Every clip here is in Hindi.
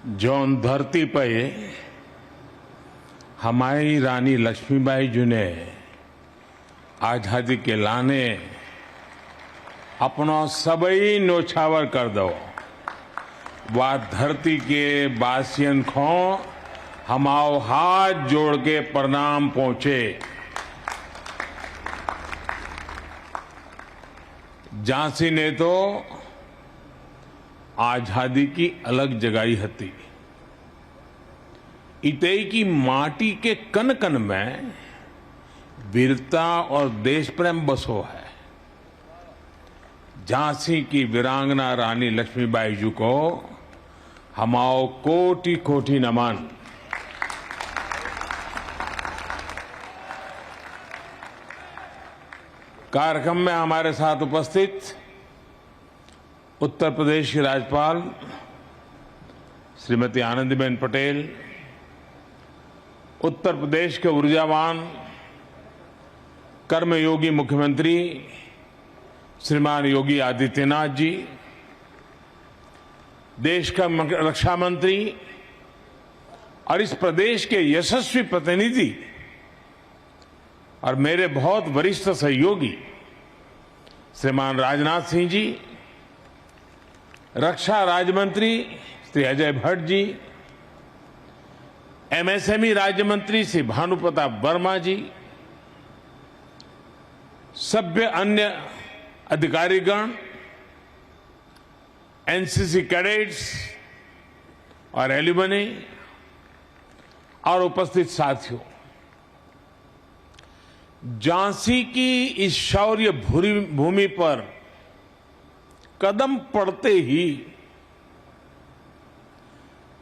जौन धरती पे हमारी रानी लक्ष्मीबाई जी ने आजादी के लाने अपना सबई न्योछावर कर दो। वह धरती के बासियन को हमाओ हाथ जोड़ के प्रणाम पहुंचे। झांसी ने तो आजादी की अलग जगाई हती। इतई की माटी के कन कन में वीरता और देश प्रेम बसो है। झांसी की वीरांगना रानी लक्ष्मीबाई जी को हमाओ कोटि कोटि नमन। कार्यक्रम में हमारे साथ उपस्थित उत्तर प्रदेश की राज्यपाल श्रीमती आनंदीबेन पटेल, उत्तर प्रदेश के ऊर्जावान कर्मयोगी मुख्यमंत्री श्रीमान योगी आदित्यनाथ जी, देश का रक्षा मंत्री और इस प्रदेश के यशस्वी प्रतिनिधि और मेरे बहुत वरिष्ठ सहयोगी श्रीमान राजनाथ सिंह जी, रक्षा राज्य मंत्री श्री अजय भट्ट जी, एमएसएमई राज्य मंत्री श्री भानु प्रताप वर्मा जी, सभ्य अन्य अधिकारीगण, एनसीसी कैडेट्स और एल्यूमनी और उपस्थित साथियों, झांसी की इस शौर्य भूमि पर कदम पड़ते ही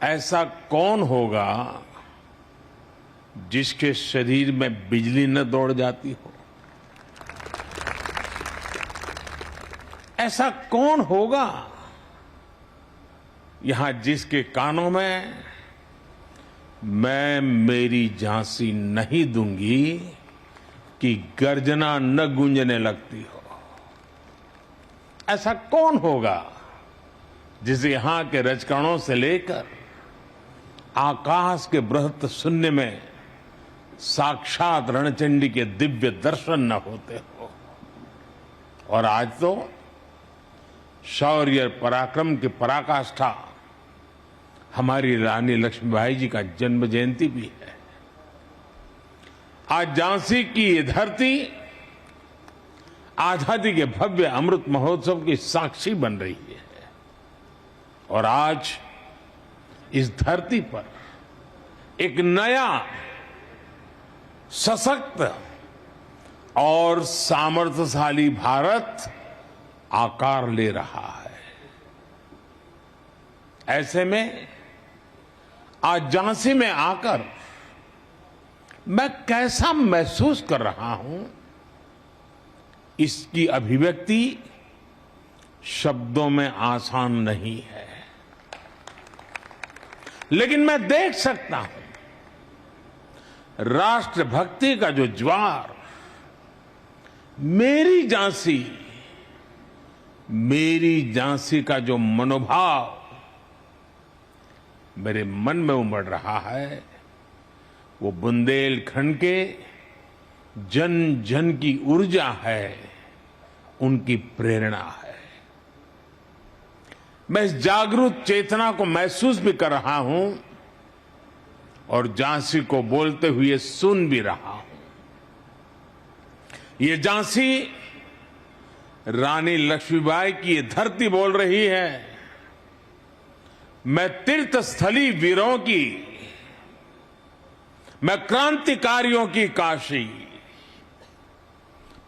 ऐसा कौन होगा जिसके शरीर में बिजली न दौड़ जाती हो? ऐसा कौन होगा यहां जिसके कानों में मैं मेरी झांसी नहीं दूंगी कि गर्जना न गूंजने लगती हो? ऐसा कौन होगा जिसे यहां के रजकणों से लेकर आकाश के बृहत शून्य में साक्षात रणचंडी के दिव्य दर्शन न होते हो? और आज तो शौर्य पराक्रम की पराकाष्ठा हमारी रानी लक्ष्मीबाई जी का जन्म जयंती भी है। आज झांसी की ये धरती आजादी के भव्य अमृत महोत्सव की साक्षी बन रही है। और आज इस धरती पर एक नया सशक्त और सामर्थ्यशाली भारत आकार ले रहा है। ऐसे में आज झांसी में आकर मैं कैसा महसूस कर रहा हूं, इसकी अभिव्यक्ति शब्दों में आसान नहीं है। लेकिन मैं देख सकता हूं राष्ट्रभक्ति का जो ज्वार मेरी झांसी का जो मनोभाव मेरे मन में उमड़ रहा है, वो बुंदेलखंड के जन जन की ऊर्जा है, उनकी प्रेरणा है। मैं इस जागरूक चेतना को महसूस भी कर रहा हूं और झांसी को बोलते हुए सुन भी रहा हूं। ये झांसी रानी लक्ष्मीबाई की ये धरती बोल रही है, मैं तीर्थस्थली वीरों की, मैं क्रांतिकारियों की काशी,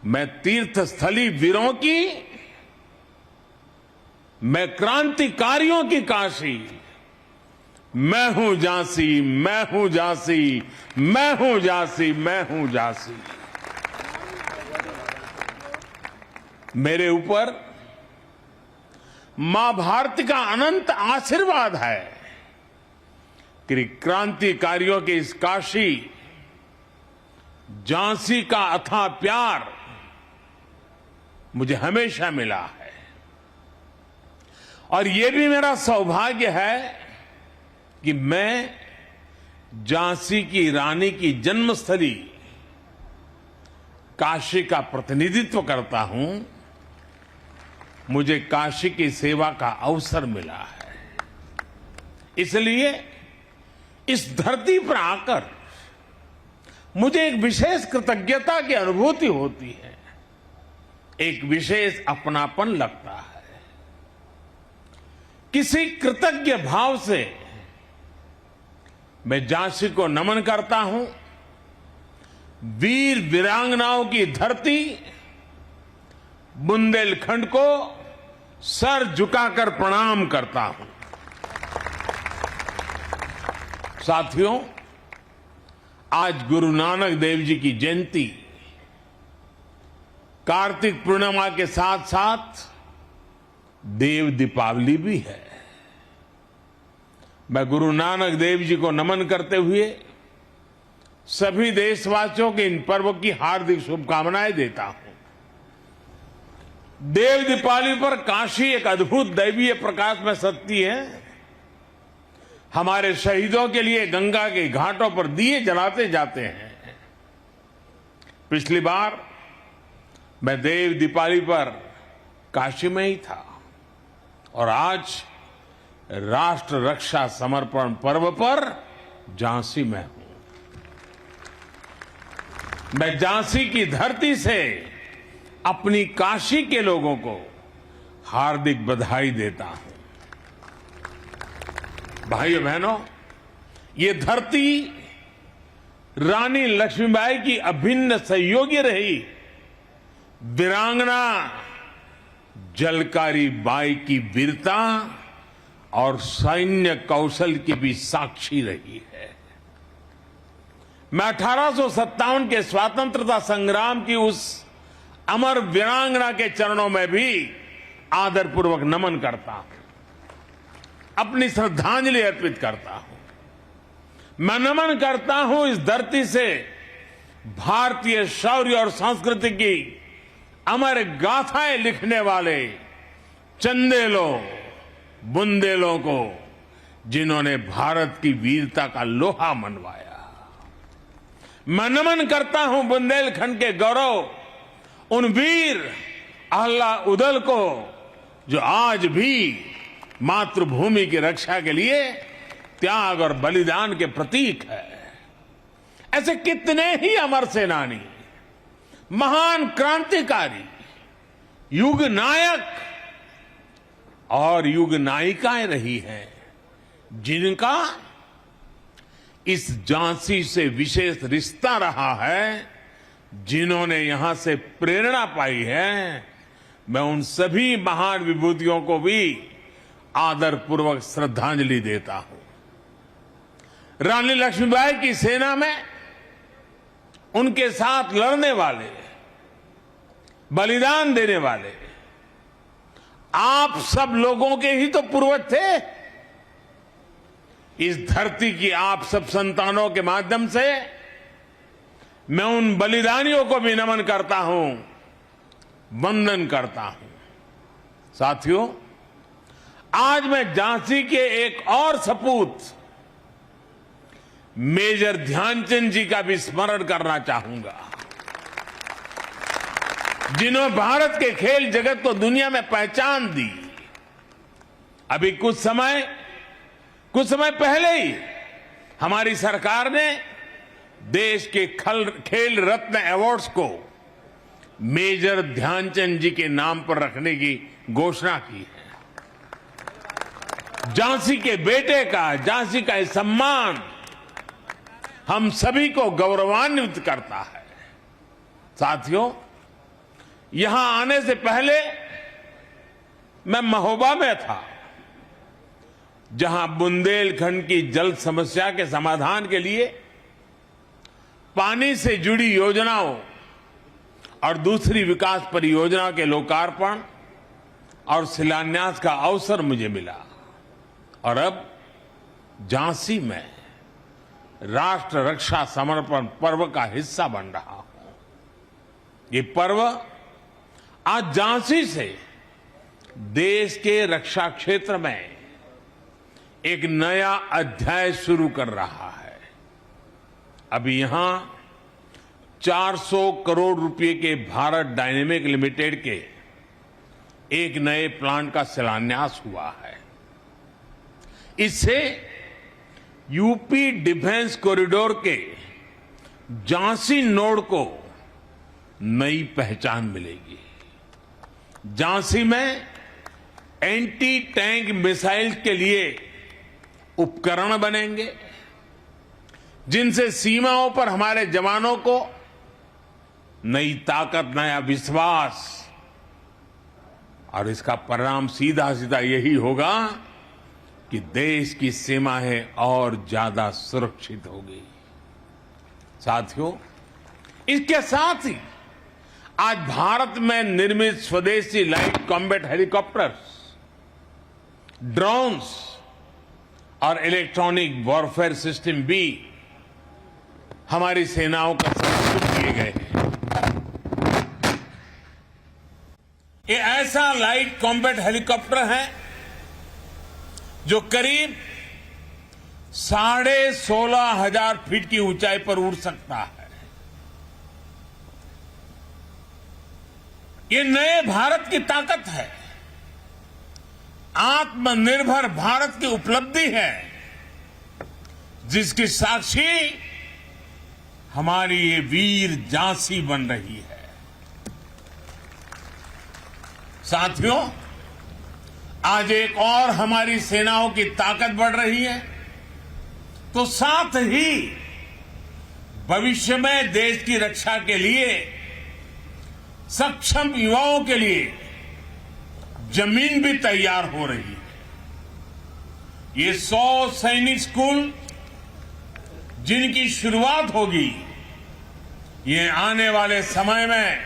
मैं तीर्थस्थली वीरों की, मैं क्रांतिकारियों की काशी, मैं हूं झांसी, मैं हूं झांसी, मैं हूं झांसी, मैं हूं झांसी। मेरे ऊपर मां भारती का अनंत आशीर्वाद है कि क्रांतिकारियों के इस काशी झांसी का अथाह प्यार मुझे हमेशा मिला है। और ये भी मेरा सौभाग्य है कि मैं झांसी की रानी की जन्मस्थली काशी का प्रतिनिधित्व करता हूं, मुझे काशी की सेवा का अवसर मिला है। इसलिए इस धरती पर आकर मुझे एक विशेष कृतज्ञता की अनुभूति होती है, एक विशेष अपनापन लगता है। किसी कृतज्ञ भाव से मैं झांसी को नमन करता हूं, वीर वीरांगनाओं की धरती बुंदेलखंड को सर झुकाकर प्रणाम करता हूं। साथियों, आज गुरु नानक देव जी की जयंती कार्तिक पूर्णिमा के साथ साथ देव दीपावली भी है। मैं गुरु नानक देव जी को नमन करते हुए सभी देशवासियों के इन पर्व की हार्दिक शुभकामनाएं देता हूं। देव दीपावली पर काशी एक अद्भुत दैवीय प्रकाश में सजती है। हमारे शहीदों के लिए गंगा के घाटों पर दिए जलाते जाते हैं। पिछली बार मैं देव दीपावली पर काशी में ही था और आज राष्ट्र रक्षा समर्पण पर्व पर झांसी में हूं। मैं झांसी की धरती से अपनी काशी के लोगों को हार्दिक बधाई देता हूं। भाइयों बहनों, ये धरती रानी लक्ष्मीबाई की अभिन्न सहयोगी रही। वीरांगना झलकारी बाई की वीरता और सैन्य कौशल की भी साक्षी रही है। मैं 1857 के स्वतंत्रता संग्राम की उस अमर वीरांगना के चरणों में भी आदरपूर्वक नमन करता हूं, अपनी श्रद्धांजलि अर्पित करता हूं। मैं नमन करता हूं इस धरती से भारतीय शौर्य और संस्कृति की अमर गाथाएं लिखने वाले चंदेलों बुंदेलों को, जिन्होंने भारत की वीरता का लोहा मनवाया। मैं नमन करता हूं बुंदेलखंड के गौरव उन वीर अहला उदल को, जो आज भी मातृभूमि की रक्षा के लिए त्याग और बलिदान के प्रतीक है। ऐसे कितने ही अमर सेनानी, महान क्रांतिकारी, युग नायक और युग नायिकाएं रही हैं, जिनका इस झांसी से विशेष रिश्ता रहा है, जिन्होंने यहां से प्रेरणा पाई है। मैं उन सभी महान विभूतियों को भी आदरपूर्वक श्रद्धांजलि देता हूं। रानी लक्ष्मीबाई की सेना में उनके साथ लड़ने वाले, बलिदान देने वाले आप सब लोगों के ही तो पूर्वज थे। इस धरती की आप सब संतानों के माध्यम से मैं उन बलिदानियों को भी नमन करता हूं, वंदन करता हूं। साथियों, आज मैं झांसी के एक और सपूत मेजर ध्यानचंद जी का भी स्मरण करना चाहूंगा, जिन्होंने भारत के खेल जगत को दुनिया में पहचान दी। अभी कुछ समय पहले ही हमारी सरकार ने देश के खेल रत्न अवार्ड्स को मेजर ध्यानचंद जी के नाम पर रखने की घोषणा की है। झांसी के बेटे का, झांसी का यह सम्मान हम सभी को गौरवान्वित करता है। साथियों, यहां आने से पहले मैं महोबा में था, जहां बुंदेलखंड की जल समस्या के समाधान के लिए पानी से जुड़ी योजनाओं और दूसरी विकास परियोजनाओं के लोकार्पण और शिलान्यास का अवसर मुझे मिला। और अब झांसी में राष्ट्र रक्षा समर्पण पर्व का हिस्सा बन रहा हूं। ये पर्व आज झांसी से देश के रक्षा क्षेत्र में एक नया अध्याय शुरू कर रहा है। अभी यहां 400 करोड़ रुपए के भारत डायनेमिक लिमिटेड के एक नए प्लांट का शिलान्यास हुआ है। इससे यूपी डिफेंस कॉरिडोर के झांसी नोड को नई पहचान मिलेगी। झांसी में एंटी टैंक मिसाइल के लिए उपकरण बनेंगे, जिनसे सीमाओं पर हमारे जवानों को नई ताकत, नया विश्वास, और इसका परिणाम सीधा सीधा यही होगा कि देश की सीमाएं और ज्यादा सुरक्षित होगी। साथियों, इसके साथ ही आज भारत में निर्मित स्वदेशी लाइट कॉम्बैट हेलीकॉप्टर्स, ड्रोन्स और इलेक्ट्रॉनिक वॉरफेयर सिस्टम भी हमारी सेनाओं का समर्पित किए गए हैं। ये ऐसा लाइट कॉम्बैट हेलीकॉप्टर है जो करीब 16,500 फीट की ऊंचाई पर उड़ सकता है। ये नए भारत की ताकत है, आत्मनिर्भर भारत की उपलब्धि है, जिसकी साक्षी हमारी ये वीर झांसी बन रही है। साथियों, आज एक और हमारी सेनाओं की ताकत बढ़ रही है, तो साथ ही भविष्य में देश की रक्षा के लिए सक्षम युवाओं के लिए जमीन भी तैयार हो रही है। ये 100 सैनिक स्कूल जिनकी शुरुआत होगी, ये आने वाले समय में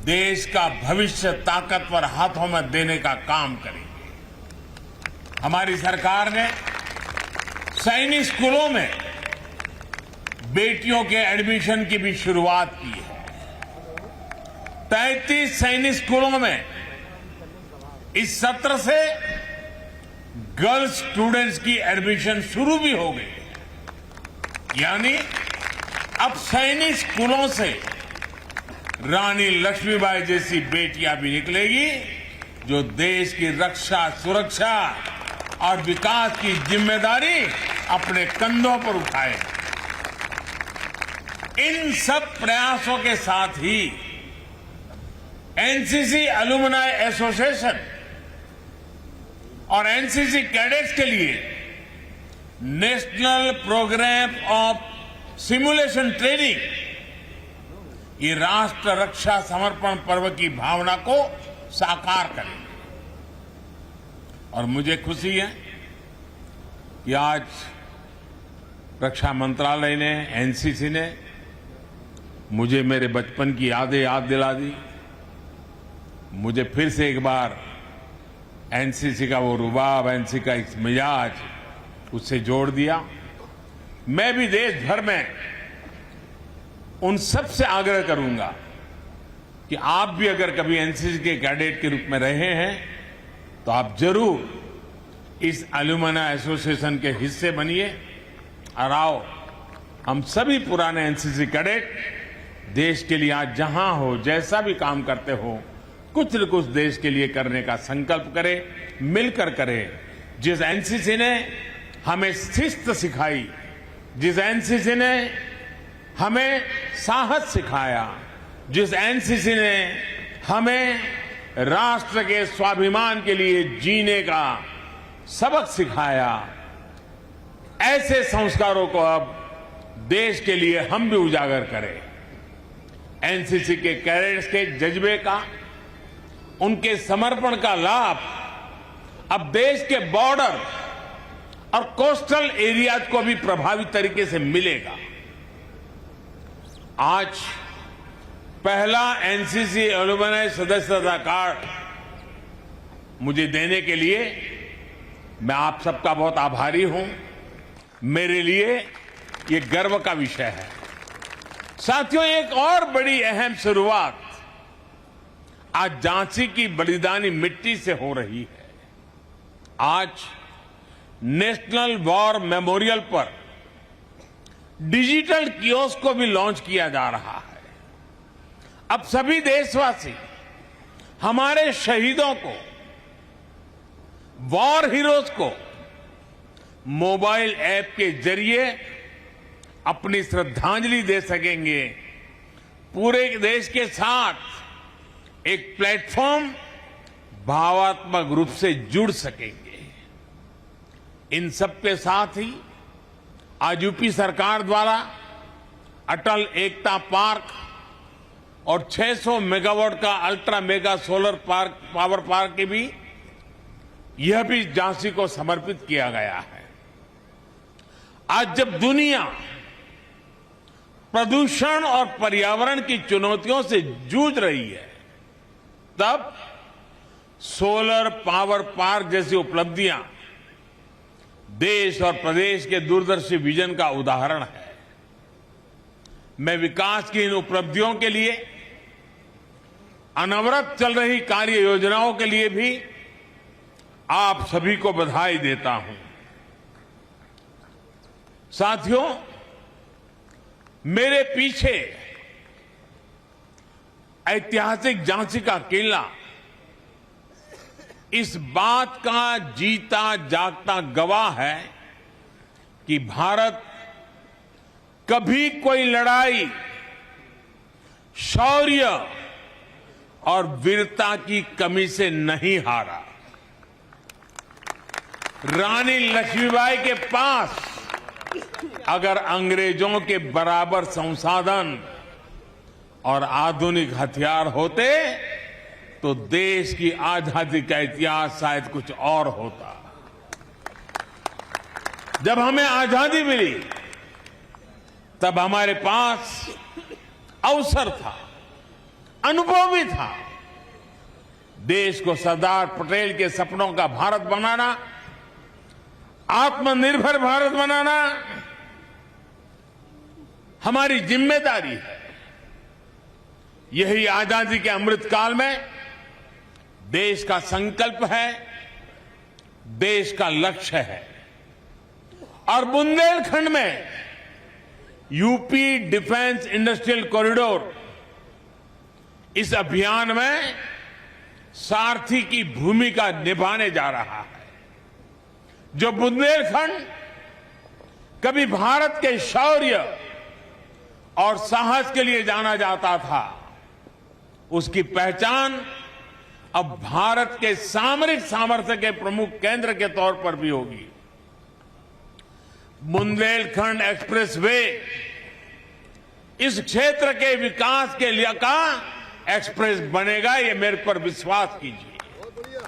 देश का भविष्य ताकतवर हाथों में देने का काम करेंगे। हमारी सरकार ने सैनिक स्कूलों में बेटियों के एडमिशन की भी शुरुआत की है। 33 सैनिक स्कूलों में इस सत्र से गर्ल्स स्टूडेंट्स की एडमिशन शुरू भी हो गई है। यानी अब सैनिक स्कूलों से रानी लक्ष्मीबाई जैसी बेटियां भी निकलेगी, जो देश की रक्षा, सुरक्षा और विकास की जिम्मेदारी अपने कंधों पर उठाए। इन सब प्रयासों के साथ ही एनसीसी अलुमनाई एसोसिएशन और एनसीसी कैडेट्स के लिए national programme of simulation training ये राष्ट्र रक्षा समर्पण पर्व की भावना को साकार करेंगे। और मुझे खुशी है कि आज रक्षा मंत्रालय ने, एनसीसी ने मुझे मेरे बचपन की यादें याद दिला दी। मुझे फिर से एक बार एनसीसी का वो रुबाब, एनसीसी का एक मिजाज उससे जोड़ दिया। मैं भी देश भर में उन सब से आग्रह करूंगा कि आप भी अगर कभी एनसीसी के कैडेट के रूप में रहे हैं तो आप जरूर इस अलुमना एसोसिएशन के हिस्से बनिए। और आओ, हम सभी पुराने एनसीसी कैडेट देश के लिए आज जहां हो, जैसा भी काम करते हो, कुछ न कुछ देश के लिए करने का संकल्प करें, मिलकर करें। जिस एनसीसी ने हमें शिस्त सिखाई, जिस एनसीसी ने हमें साहस सिखाया, जिस एनसीसी ने हमें राष्ट्र के स्वाभिमान के लिए जीने का सबक सिखाया, ऐसे संस्कारों को अब देश के लिए हम भी उजागर करें। एनसीसी के कैडेट्स के जज्बे का, उनके समर्पण का लाभ अब देश के बॉर्डर और कोस्टल एरियाज को भी प्रभावी तरीके से मिलेगा। आज पहला एनसीसी अलुमनाई सदस्यता कार्ड मुझे देने के लिए मैं आप सबका बहुत आभारी हूं। मेरे लिए ये गर्व का विषय है। साथियों, एक और बड़ी अहम शुरुआत आज झांसी की बलिदानी मिट्टी से हो रही है। आज नेशनल वॉर मेमोरियल पर डिजिटल कियोस्क को भी लॉन्च किया जा रहा है। अब सभी देशवासी हमारे शहीदों को, वॉर हीरोज को मोबाइल ऐप के जरिए अपनी श्रद्धांजलि दे सकेंगे। पूरे देश के साथ एक प्लेटफॉर्म भावात्मक रूप से जुड़ सकेंगे। इन सब के साथ ही आज यूपी सरकार द्वारा अटल एकता पार्क और 600 मेगावाट का ultra mega solar park power park की भी यह भी झांसी को समर्पित किया गया है। आज जब दुनिया प्रदूषण और पर्यावरण की चुनौतियों से जूझ रही है, तब सोलर पावर पार्क जैसी उपलब्धियां देश और प्रदेश के दूरदर्शी विजन का उदाहरण है। मैं विकास की इन उपलब्धियों के लिए, अनवरत चल रही कार्य योजनाओं के लिए भी आप सभी को बधाई देता हूं। साथियों, मेरे पीछे ऐतिहासिक झांसी का किला इस बात का जीता जागता गवाह है कि भारत कभी कोई लड़ाई शौर्य और वीरता की कमी से नहीं हारा। रानी लक्ष्मीबाई के पास अगर अंग्रेजों के बराबर संसाधन और आधुनिक हथियार होते तो देश की आजादी का इतिहास शायद कुछ और होता। जब हमें आजादी मिली तब हमारे पास अवसर था, अनुभव भी था। देश को सरदार पटेल के सपनों का भारत बनाना, आत्मनिर्भर भारत बनाना हमारी जिम्मेदारी है। यही आजादी के अमृतकाल में देश का संकल्प है, देश का लक्ष्य है। और बुंदेलखंड में यूपी डिफेंस इंडस्ट्रियल कॉरिडोर इस अभियान में सारथी की भूमिका निभाने जा रहा है। जो बुंदेलखंड कभी भारत के शौर्य और साहस के लिए जाना जाता था, उसकी पहचान अब भारत के सामरिक सामर्थ्य के प्रमुख केंद्र के तौर पर भी होगी। बुंदेलखंड एक्सप्रेस वे इस क्षेत्र के विकास के लिए का एक्सप्रेस बनेगा, ये मेरे पर विश्वास कीजिए।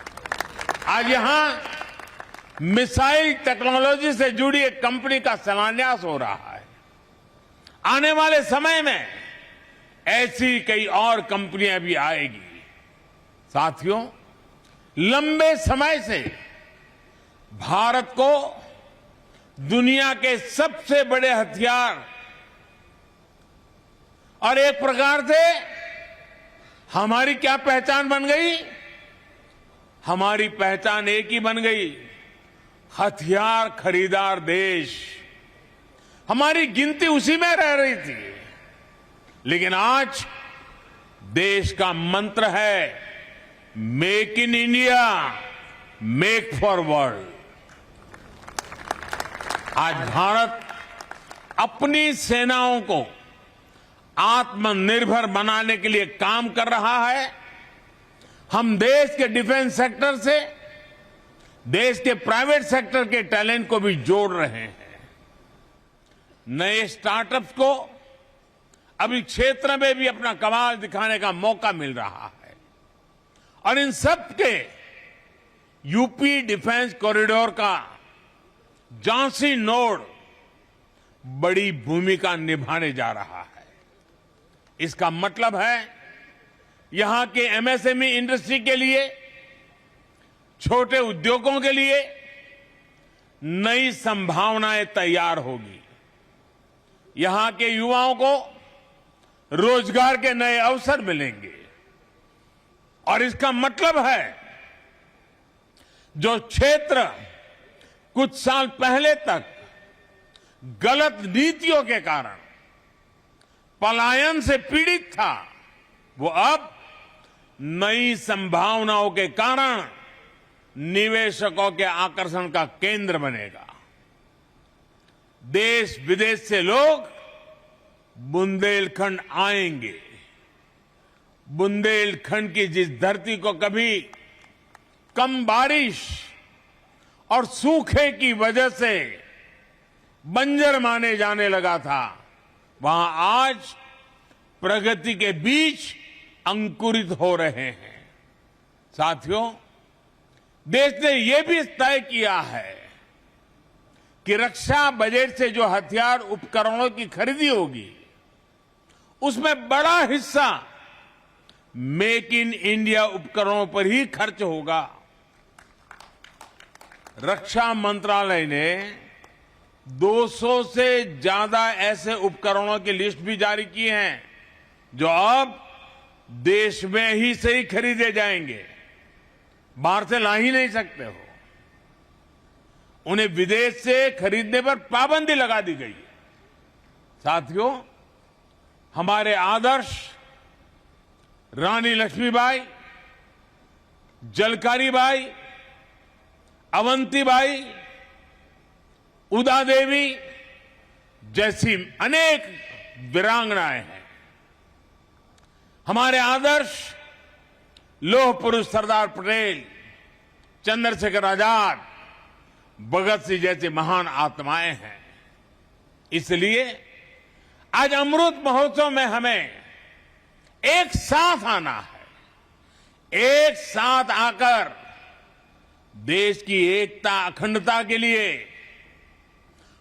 आज यहां मिसाइल टेक्नोलॉजी से जुड़ी एक कंपनी का शिलान्यास हो रहा है। आने वाले समय में ऐसी कई और कंपनियां भी आएगी। साथियों, लंबे समय से भारत को दुनिया के सबसे बड़े हथियार और एक प्रकार से हमारी क्या पहचान बन गई? हमारी पहचान एक ही बन गई, हथियार खरीदार देश। हमारी गिनती उसी में रह रही थी। लेकिन आज देश का मंत्र है make in India, make for world. आज भारत अपनी सेनाओं को आत्मनिर्भर बनाने के लिए काम कर रहा है। हम देश के डिफेंस सेक्टर से देश के प्राइवेट सेक्टर के टैलेंट को भी जोड़ रहे हैं। नए स्टार्टअप्स को अभी क्षेत्र में भी अपना कमाल दिखाने का मौका मिल रहा है। और इन सब के यूपी डिफेंस कॉरिडोर का झांसी नोड बड़ी भूमिका निभाने जा रहा है। इसका मतलब है यहां के एमएसएमई इंडस्ट्री के लिए, छोटे उद्योगों के लिए नई संभावनाएं तैयार होगी। यहां के युवाओं को रोजगार के नए अवसर मिलेंगे। और इसका मतलब है जो क्षेत्र कुछ साल पहले तक गलत नीतियों के कारण पलायन से पीड़ित था, वो अब नई संभावनाओं के कारण निवेशकों के आकर्षण का केंद्र बनेगा। देश विदेश से लोग बुंदेलखंड आएंगे। बुंदेलखंड की जिस धरती को कभी कम बारिश और सूखे की वजह से बंजर माने जाने लगा था, वहां आज प्रगति के बीज अंकुरित हो रहे हैं। साथियों, देश ने यह भी तय किया है कि रक्षा बजट से जो हथियार उपकरणों की खरीदी होगी, उसमें बड़ा हिस्सा मेक इन इंडिया उपकरणों पर ही खर्च होगा। रक्षा मंत्रालय ने 200 से ज्यादा ऐसे उपकरणों की लिस्ट भी जारी की है जो अब देश में ही से ही खरीदे जाएंगे, बाहर से ला ही नहीं सकते हो। उन्हें विदेश से खरीदने पर पाबंदी लगा दी गई है। साथियों, हमारे आदर्श रानी लक्ष्मीबाई, जलकारी बाई, अवंतीबाई, उदा देवी जैसी अनेक वीरांगनाएं हैं। हमारे आदर्श लौह पुरुष सरदार पटेल, चंद्रशेखर आजाद, भगत सिंह जैसी महान आत्माएं हैं। इसलिए आज अमृत महोत्सव में हमें एक साथ आना है। एक साथ आकर देश की एकता, अखंडता के लिए,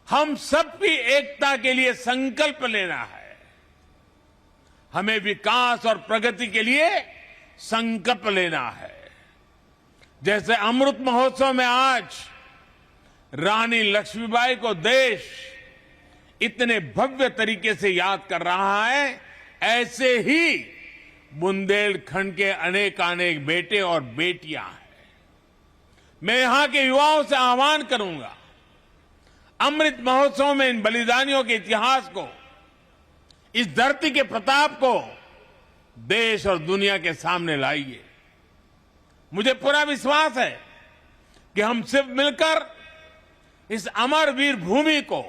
हम सबकी एकता के लिए संकल्प लेना है। हमें विकास और प्रगति के लिए संकल्प लेना है। जैसे अमृत महोत्सव में आज रानी लक्ष्मीबाई को देश इतने भव्य तरीके से याद कर रहा है, ऐसे ही बुंदेलखंड के अनेक बेटे और बेटियां हैं। मैं यहां के युवाओं से आह्वान करूंगा, अमृत महोत्सव में इन बलिदानियों के इतिहास को, इस धरती के प्रताप को देश और दुनिया के सामने लाइए। मुझे पूरा विश्वास है कि हम सिर्फ मिलकर इस अमर वीर भूमि को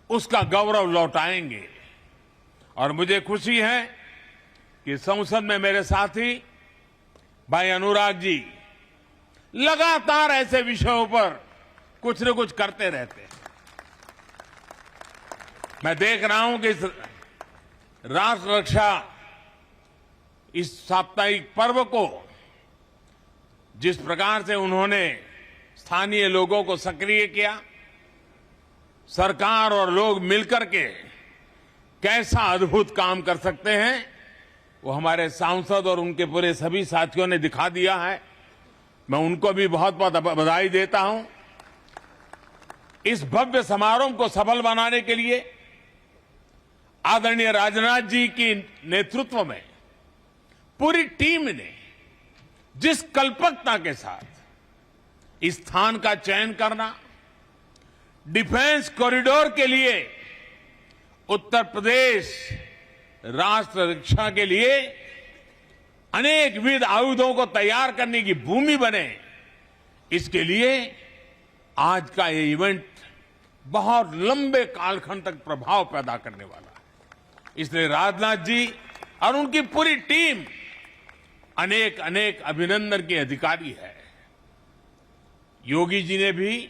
उसका गौरव लौटाएंगे। और मुझे खुशी है कि संसद में मेरे साथी भाई अनुराग जी लगातार ऐसे विषयों पर कुछ न कुछ करते रहते हैं। मैं देख रहा हूं कि इस राष्ट्र रक्षा, इस साप्ताहिक पर्व को जिस प्रकार से उन्होंने स्थानीय लोगों को सक्रिय किया, सरकार और लोग मिलकर के कैसा अद्भुत काम कर सकते हैं, वो हमारे सांसद और उनके पूरे सभी साथियों ने दिखा दिया है। मैं उनको भी बहुत बहुत बधाई देता हूं। इस भव्य समारोह को सफल बनाने के लिए आदरणीय राजनाथ जी की नेतृत्व में पूरी टीम ने जिस कल्पकता के साथ इस स्थान का चयन करना, डिफेंस कॉरिडोर के लिए उत्तर प्रदेश राष्ट्र रक्षा के लिए अनेक विध आयुधों को तैयार करने की भूमि बने, इसके लिए आज का ये इवेंट बहुत लंबे कालखंड तक प्रभाव पैदा करने वाला है। इसलिए राजनाथ जी और उनकी पूरी टीम अनेक अभिनंदन के अधिकारी है। योगी जी ने भी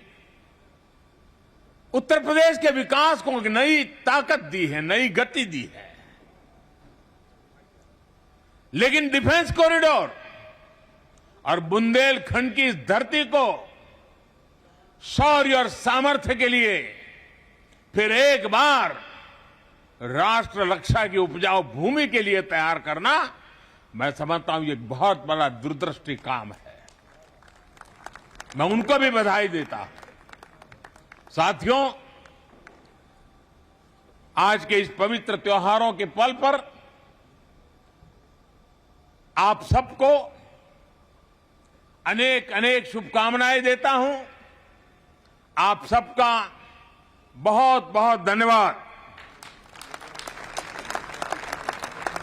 उत्तर प्रदेश के विकास को एक नई ताकत दी है, नई गति दी है। लेकिन डिफेंस कॉरिडोर और बुंदेलखंड की इस धरती को शौर्य और सामर्थ्य के लिए फिर एक बार राष्ट्र रक्षा की उपजाऊ भूमि के लिए तैयार करना, मैं समझता हूं ये बहुत बड़ा दूरदृष्टि काम है। मैं उनको भी बधाई देता हूं। साथियों, आज के इस पवित्र त्योहारों के पल पर आप सबको अनेक शुभकामनाएं देता हूं। आप सबका बहुत बहुत धन्यवाद।